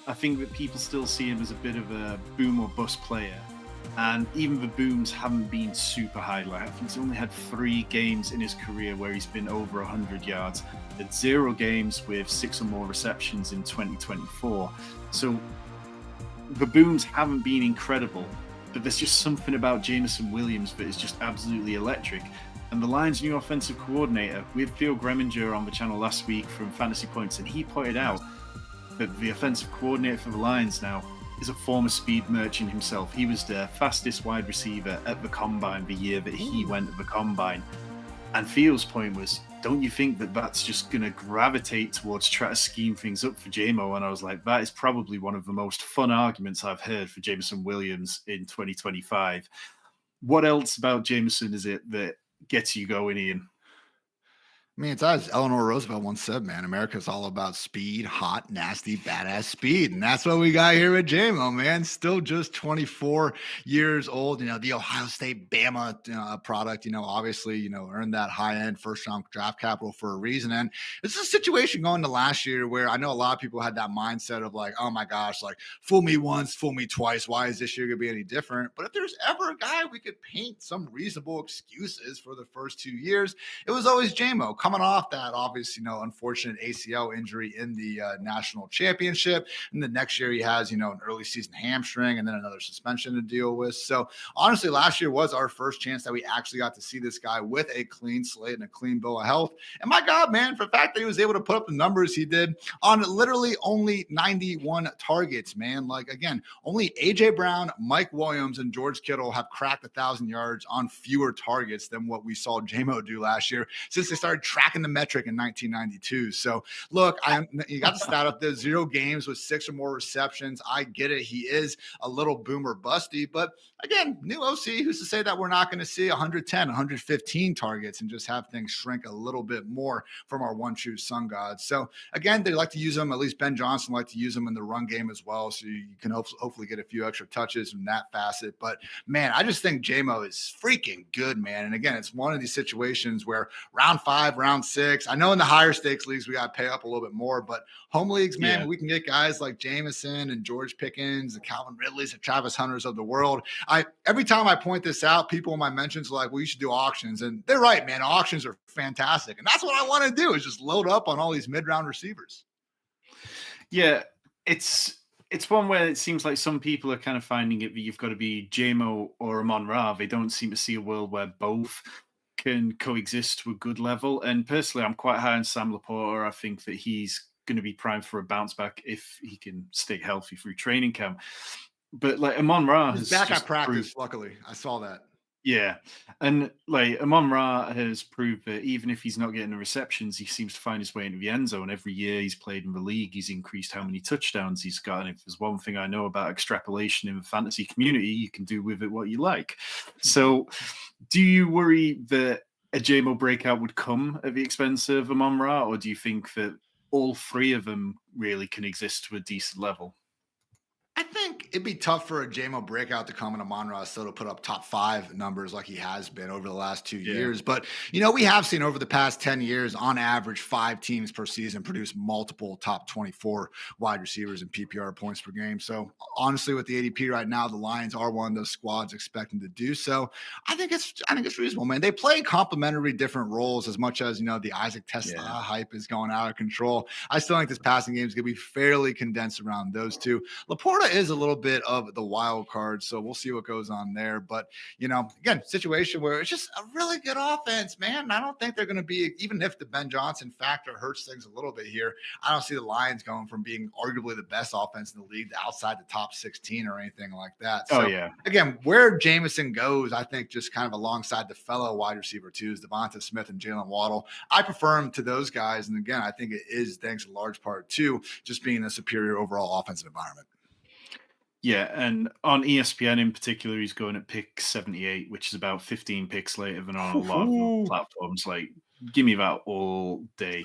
I think that people still see him as a bit of a boom or bust player. And even the booms haven't been super high. Like, I think he's only had 3 games in his career where he's been over 100 yards. Had 0 games with 6 or more receptions in 2024. So the booms haven't been incredible, but there's just something about Jameson Williams that is just absolutely electric. And the Lions' new offensive coordinator, we had Theo Greminger on the channel last week from Fantasy Points, and he pointed out that the offensive coordinator for the Lions now is a former speed merchant himself. He was the fastest wide receiver at the Combine the year that he went at the Combine. And Theo's point was, don't you think that that's just going to gravitate towards trying to scheme things up for JMO? And I was like, that is probably one of the most fun arguments I've heard for Jameson Williams in 2025. What else about Jameson is it that gets you going, Ian? I mean, it's as Eleanor Roosevelt once said, man, America's all about speed, hot, nasty, badass speed. And that's what we got here with JMO, man. Still just 24 years old. The Ohio State Bama product, obviously, earned that high-end first-round draft capital for a reason. And it's a situation going to last year where I know a lot of people had that mindset of like, oh my gosh, like fool me once, fool me twice. Why is this year going to be any different? But if there's ever a guy we could paint some reasonable excuses for the first 2 years, it was always JMO. Coming off that, obviously, unfortunate ACL injury in the national championship. And the next year he has, an early season hamstring and then another suspension to deal with. So honestly, last year was our first chance that we actually got to see this guy with a clean slate and a clean bill of health. And my God, man, for the fact that he was able to put up the numbers he did on literally only 91 targets, man. Like, again, only A.J. Brown, Mike Williams, and George Kittle have cracked 1,000 yards on fewer targets than what we saw JMO do last year since they started tracking the metric in 1992. So look, you got the stat up there, 0 games with 6 or more receptions. I get it. He is a little boomer busty, but again, new OC, who's to say that we're not going to see 110, 115 targets and just have things shrink a little bit more from our one true sun gods. So again, they like to use them, at least Ben Johnson like to use them in the run game as well. So you can hopefully get a few extra touches from that facet. But man, I just think JMO is freaking good, man. And again, it's one of these situations where round 5, round 6, I know in the higher stakes leagues, we got to pay up a little bit more, but home leagues, man, we can get guys like Jameson and George Pickens and Calvin Ridley's and Travis Hunters of the world. Every time I point this out, people in my mentions are like, well, you should do auctions. And they're right, man. Auctions are fantastic. And that's what I want to do is just load up on all these mid-round receivers. Yeah, it's one where it seems like some people are kind of finding it that you've got to be JMO or Amon-Ra. They don't seem to see a world where both can coexist to a good level. And personally, I'm quite high on Sam Laporta. I think that he's going to be primed for a bounce back if he can stay healthy through training camp. But like Amon-Ra is back at practice, luckily. I saw that. Yeah. And like Amon-Ra has proved that even if he's not getting the receptions, he seems to find his way into the end zone. Every year he's played in the league, he's increased how many touchdowns he's got. And if there's one thing I know about extrapolation in the fantasy community, you can do with it what you like. So do you worry that a JMO breakout would come at the expense of Amon-Ra, or do you think that all 3 of them really can exist to a decent level? I think it'd be tough for a JMO breakout to come in Amon-Ra still to put up top 5 numbers like he has been over the last 2 years. But, we have seen over the past 10 years, on average, 5 teams per season produce multiple top 24 wide receivers in PPR points per game. So honestly, with the ADP right now, the Lions are one of those squads expecting to do so. I think it's reasonable, man. They play complementary different roles as much as, the Isaac Tesla hype is going out of control. I still think this passing game is going to be fairly condensed around those two. Laporta is a little bit of the wild card, so we'll see what goes on there. But, again, situation where it's just a really good offense, man. I don't think they're going to be, even if the Ben Johnson factor hurts things a little bit here, I don't see the Lions going from being arguably the best offense in the league to outside the top 16 or anything like that. So, again, where Jameson goes, I think just kind of alongside the fellow wide receiver twos, Devonta Smith and Jalen Waddle, I prefer him to those guys. And again, I think it is thanks in large part to just being a superior overall offensive environment. Yeah, and on ESPN in particular, he's going at pick 78, which is about 15 picks later than on a lot of platforms. Like, give me that all day.